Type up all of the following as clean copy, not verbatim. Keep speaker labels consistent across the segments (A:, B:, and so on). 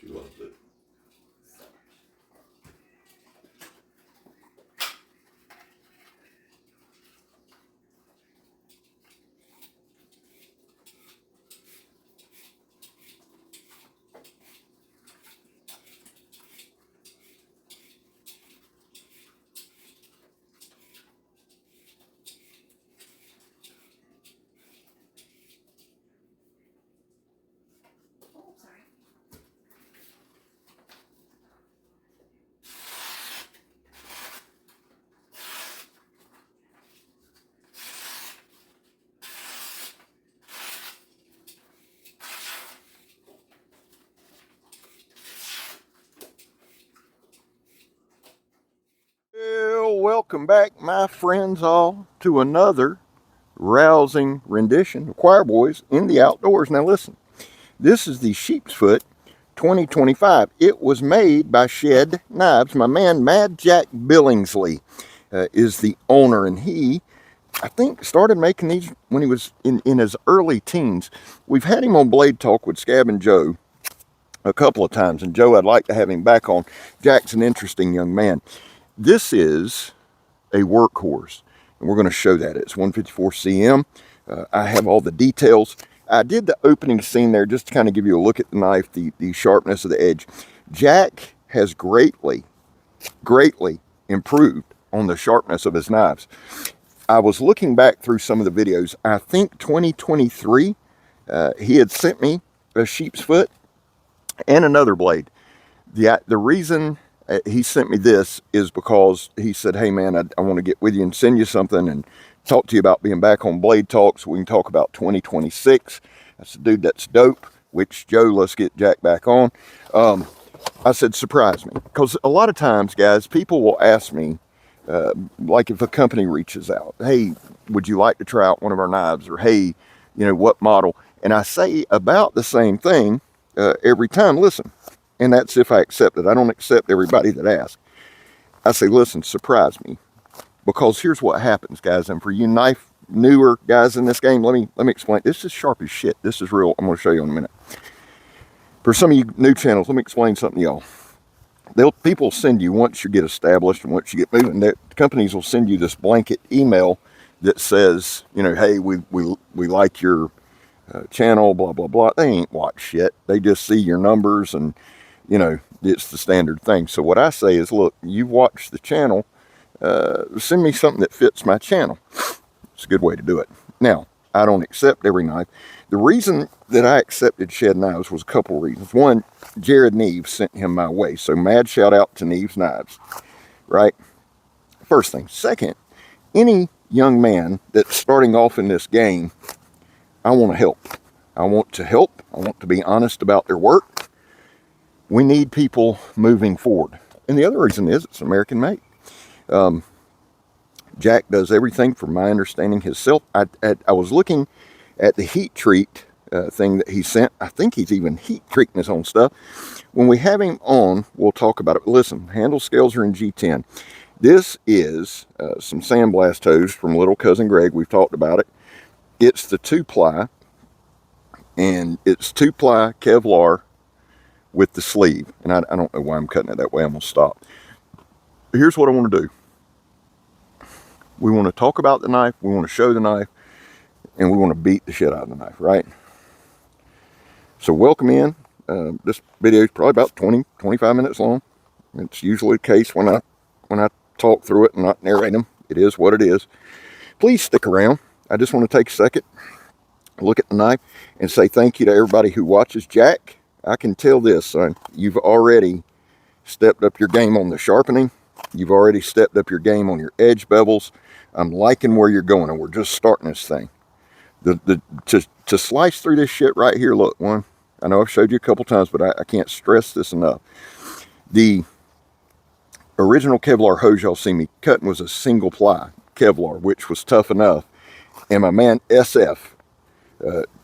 A: She loves it. Well, welcome back, my friends all, to another rousing rendition of Choir Boys in the Outdoors. Now listen, this is the Sheepsfoot 2025. It was made by Shed Knives. My man Mad Jack Billingsley is the owner, and he, I think, started making these when he was in his early teens. We've had him on Blade Talk with Scab and Joe a couple of times, and Joe, I'd like to have him back on. Jack's an interesting young man. This is a workhorse, and we're going to show that. It's 154 cm. I have all the details. I did the opening scene there just to kind of give you a look at the knife, the sharpness of the edge. Jack has greatly improved on the sharpness of his knives. I was looking back through some of the videos. I think 2023, he had sent me a Sheepsfoot and another blade. The reason he sent me this is because he said, hey man, I want to get with you and send you something and talk to you about being back on Blade Talk so we can talk about 2026. I said, dude, that's dope. Which, Joe, let's get Jack back on. I said, surprise me. Because a lot of times, guys, people will ask me, like if a company reaches out, hey, would you like to try out one of our knives? Or hey, what model? And I say about the same thing every time. Listen, and that's if I accept it. I don't accept everybody that asks. I say, listen, surprise me. Because here's what happens, guys. And for you knife newer guys in this game, let me explain. This is sharp as shit. This is real. I'm going to show you in a minute. For some of you new channels, let me explain something to y'all. People send you, once you get established and once you get moving, the companies will send you this blanket email that says, hey, we like your channel, blah, blah, blah. They ain't watch shit. They just see your numbers and, it's the standard thing. So what I say is, look, you've watched the channel, send me something that fits my channel. It's a good way to do it. Now, I don't accept every knife. The reason that I accepted Shed Knives was a couple reasons. One, Jared Neves sent him my way. So mad shout out to Neves Knives, right? First thing. Second, any young man that's starting off in this game, I want to help. I want to help. I want to be honest about their work. We need people moving forward. And the other reason is it's American made. Jack does everything from my understanding himself. I was looking at the heat treat thing that he sent. I think he's even heat treating his own stuff. When we have him on, we'll talk about it. Listen, handle scales are in G10. This is some sandblast hose from little cousin Greg. We've talked about it. It's the 2-ply, and it's 2-ply Kevlar with the sleeve. And I don't know why I'm cutting it that way. I'm going to stop. Here's what I want to do. We want to talk about the knife, we want to show the knife, and we want to beat the shit out of the knife, right? So welcome in. This video is probably about 20-25 minutes long. It's usually the case when I talk through it and not narrate them. It is what it is. Please stick around. I just want to take a second, look at the knife, and say thank you to everybody who watches. Jack, I can tell this, son. You've already stepped up your game on the sharpening. You've already stepped up your game on your edge bevels. I'm liking where you're going, and we're just starting this thing. To slice through this shit right here, look, one, I know I've showed you a couple times, but I can't stress this enough. The original Kevlar hose y'all see me cutting was a single ply Kevlar, which was tough enough. And my man SF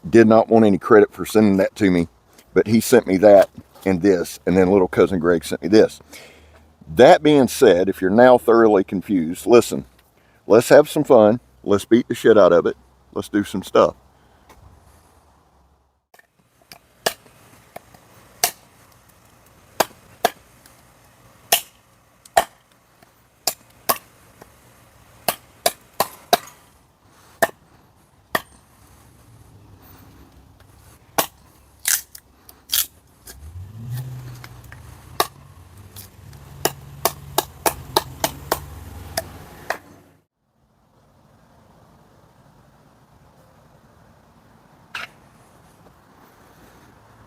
A: did not want any credit for sending that to me, but he sent me that and this, and then little cousin Greg sent me this. That being said, if you're now thoroughly confused, listen, let's have some fun. Let's beat the shit out of it. Let's do some stuff.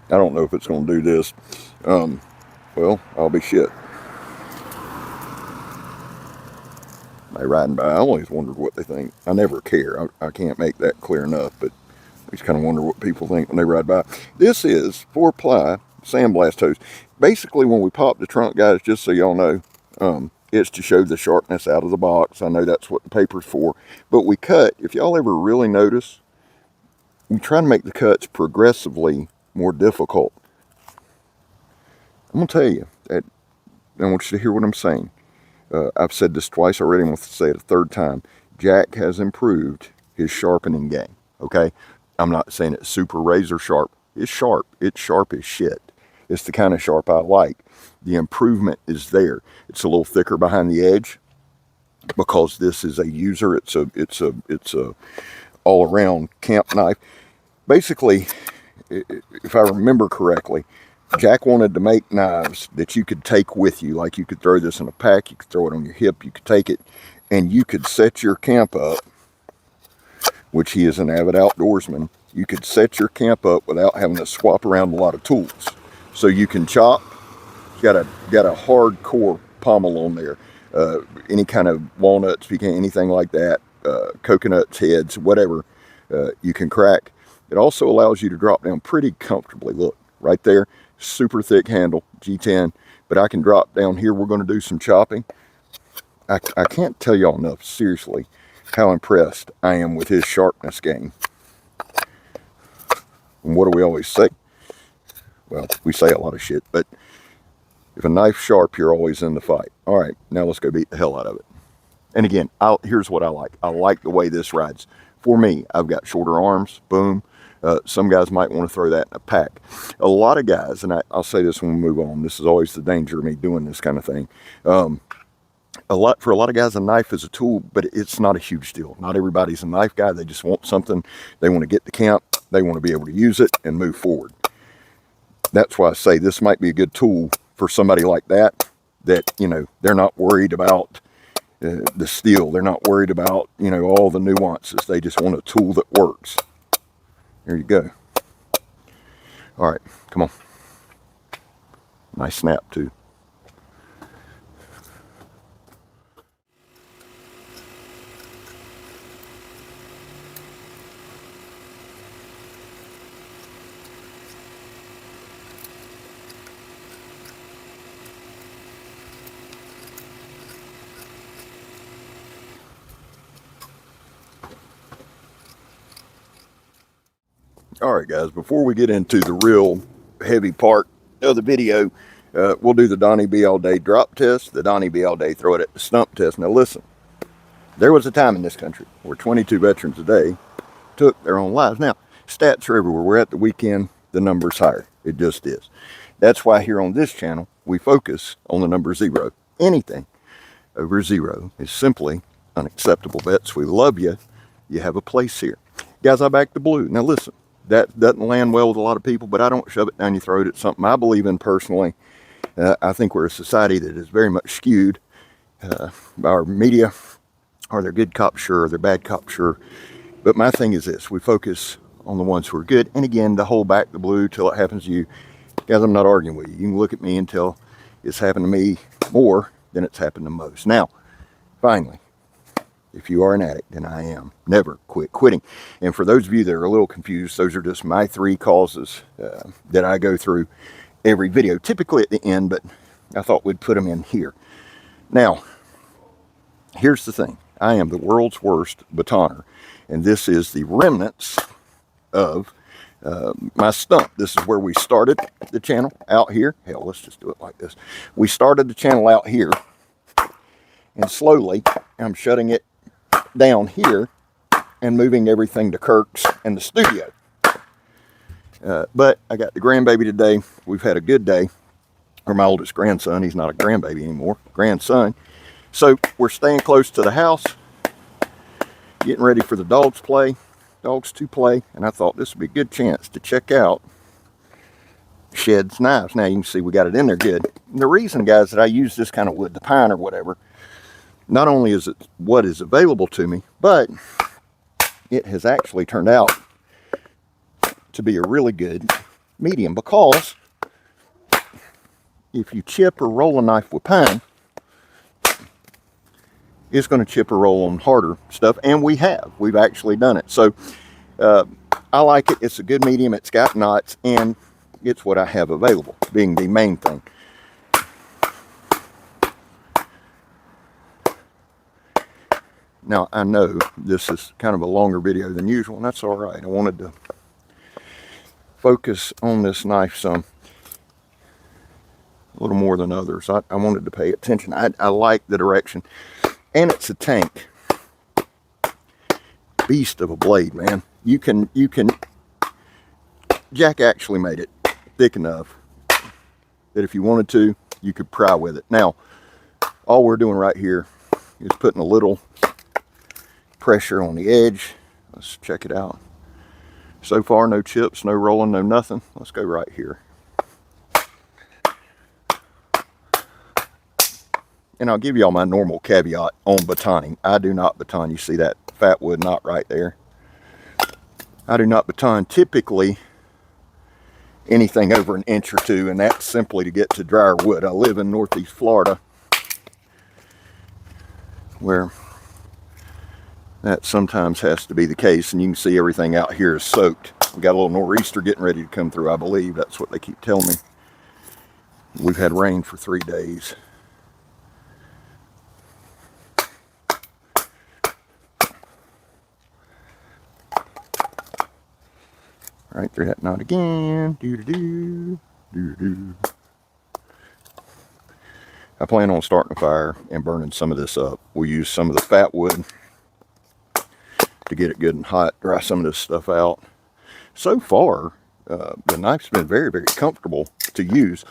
A: I don't know if it's going to do this. Well, I'll be shit. They riding by. I always wondered what they think. I never care. I can't make that clear enough, but I just kind of wonder what people think when they ride by. This is 4-ply sandblast hose. Basically, when we pop the trunk, guys, just so y'all know, it's to show the sharpness out of the box. I know that's what the paper's for. But we cut, if y'all ever really notice, we try to make the cuts progressively more difficult. I'm going to tell you, that I want you to hear what I'm saying. I've said this twice already. I'm going to say it a third time. Jack has improved his sharpening game, okay? I'm not saying it's super razor sharp. It's sharp. It's sharp as shit. It's the kind of sharp I like. The improvement is there. It's a little thicker behind the edge because this is a user. It's a all-around camp knife. Basically, if I remember correctly, Jack wanted to make knives that you could take with you. Like you could throw this in a pack, you could throw it on your hip, you could take it, and you could set your camp up, which he is an avid outdoorsman. You could set your camp up without having to swap around a lot of tools. So you can chop, got a hardcore pommel on there. Any kind of walnuts, pecan, anything like that, coconuts, heads, whatever, you can crack. It also allows you to drop down pretty comfortably. Look, right there. Super thick handle, G10, but I can drop down here. We're going to do some chopping. I can't tell y'all enough, seriously, how impressed I am with his sharpness game. And what do we always say? Well, we say a lot of shit, but if a knife's sharp, you're always in the fight. All right, now let's go beat the hell out of it. And again, here's what I like. I like the way this rides. For me, I've got shorter arms, boom. Some guys might want to throw that in a pack. A lot of guys, and I'll say this when we move on, this is always the danger of me doing this kind of thing. For a lot of guys, a knife is a tool, but it's not a huge deal. Not everybody's a knife guy. They just want something. They want to get to camp. They want to be able to use it and move forward. That's why I say this might be a good tool for somebody like that, you know, they're not worried about the steel. They're not worried about, you know, all the nuances. They just want a tool that works. There you go. All right, come on. Nice snap, too. All right, guys, before we get into the real heavy part of the video, we'll do the Donnie B all day drop test, the Donnie B all day throw it at the stump test. Now listen, there was a time in this country where 22 veterans a day took their own lives. Now, stats are everywhere. We're at the weekend, the number's higher. It just is. That's why here on this channel, we focus on the number 0. Anything over 0 is simply unacceptable. Vets, we love you. You have a place here. Guys, I back the blue. Now listen. That doesn't land well with a lot of people, but I don't shove it down your throat. It's something I believe in personally. I think we're a society that is very much skewed by our media. Are they good cops? Sure. Are they bad cops? Sure. But my thing is this. We focus on the ones who are good. And again, to hold back the blue till it happens to you. Guys, I'm not arguing with you. You can look at me and tell it's happened to me more than it's happened to most. Now, finally, if you are an addict, and I am, never quit quitting. And for those of you that are a little confused, those are just my 3 causes that I go through every video, typically at the end, but I thought we'd put them in here. Now, here's the thing. I am the world's worst batoner, and this is the remnants of my stump. This is where we started the channel, out here. Hell, let's just do it like this. We started the channel out here, and slowly I'm shutting it down here and moving everything to Kirk's and the studio. But I got the grandbaby today. We've had a good day. Or my oldest grandson. He's not a grandbaby anymore. Grandson. So we're staying close to the house. Getting ready for the dogs to play. And I thought this would be a good chance to check out Shed's knives. Now you can see we got it in there good. And the reason, guys, that I use this kind of wood, the pine or whatever, not only is it what is available to me, but it has actually turned out to be a really good medium, because if you chip or roll a knife with pine, it's going to chip or roll on harder stuff, and we've actually done it. So I like it. It's a good medium. It's got knots, and it's what I have available, being the main thing. Now, I know this is kind of a longer video than usual, and that's all right. I wanted to focus on this knife some, a little more than others. I wanted to pay attention. I like the direction, and it's a tank. Beast of a blade, man. You can, Jack actually made it thick enough that if you wanted to, you could pry with it. Now, all we're doing right here is putting a little pressure on the edge. Let's check it out. So far, no chips, no rolling, no nothing. Let's go right here. And I'll give y'all my normal caveat on batoning. I do not baton. You see that fat wood knot right there? I do not baton typically anything over an inch or two, and that's simply to get to drier wood. I live in Northeast Florida, where that sometimes has to be the case, and you can see everything out here is soaked. We got a little nor'easter getting ready to come through, I believe. That's what they keep telling me. We've had rain for 3 days. Right through that knot again. Doo-doo-doo, doo-doo-doo. I plan on starting a fire and burning some of this up. We'll use some of the fat wood to get it good and hot, dry some of this stuff out. So far, the knife's been very, very comfortable to use.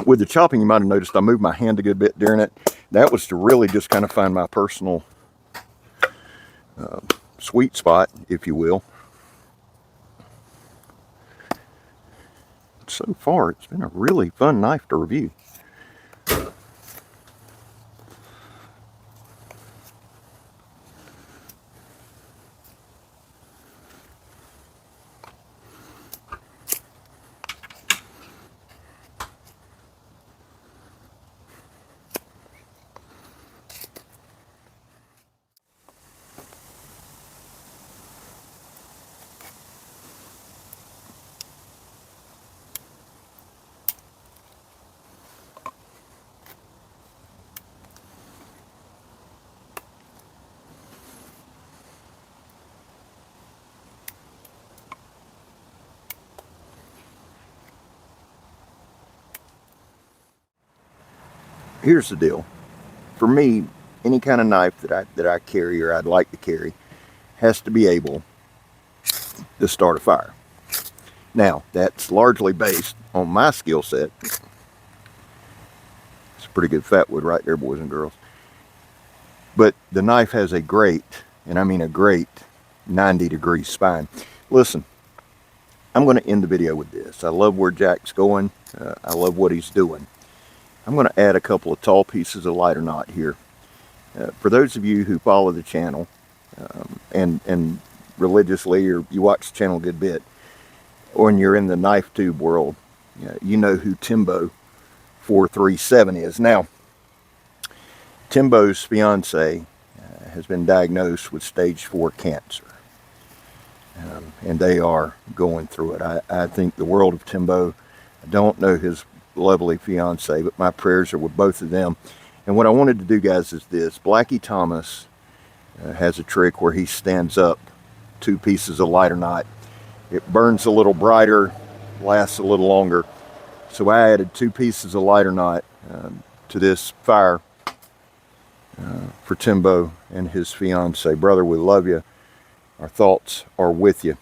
A: With the chopping, you might have noticed I moved my hand a good bit during it. That was to really just kind of find my personal sweet spot, if you will. So far, it's been a really fun knife to review. Here's the deal. For me, any kind of knife that I carry or I'd like to carry has to be able to start a fire. Now, that's largely based on my skill set. It's a pretty good fat wood right there, boys and girls. But the knife has a great, and I mean a great, 90-degree spine. Listen, I'm going to end the video with this. I love where Jack's going. I love what he's doing. I'm going to add a couple of tall pieces of lighter knot here. For those of you who follow the channel and religiously, or you watch the channel a good bit, or when you're in the knife tube world, you know who Timbo 437 is. Now, Timbo's fiance has been diagnosed with stage 4 cancer. And they are going through it. I think the world of Timbo. I don't know his lovely fiance, but my prayers are with both of them. And what I wanted to do, guys, is this. Blackie Thomas has a trick where he stands up 2 pieces of lighter knot. It burns a little brighter, lasts a little longer. So I added 2 pieces of lighter knot to this fire for Timbo and his fiance. Brother, we love you. Our thoughts are with you.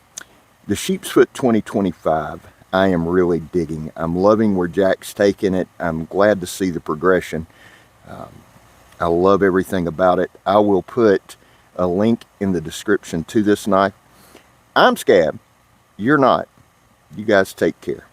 A: The Sheepsfoot 2025, I am really digging. I'm loving where Jack's taking it. I'm glad to see the progression. I love everything about it. I will put a link in the description to this knife. I'm Scab. You're not. You guys take care.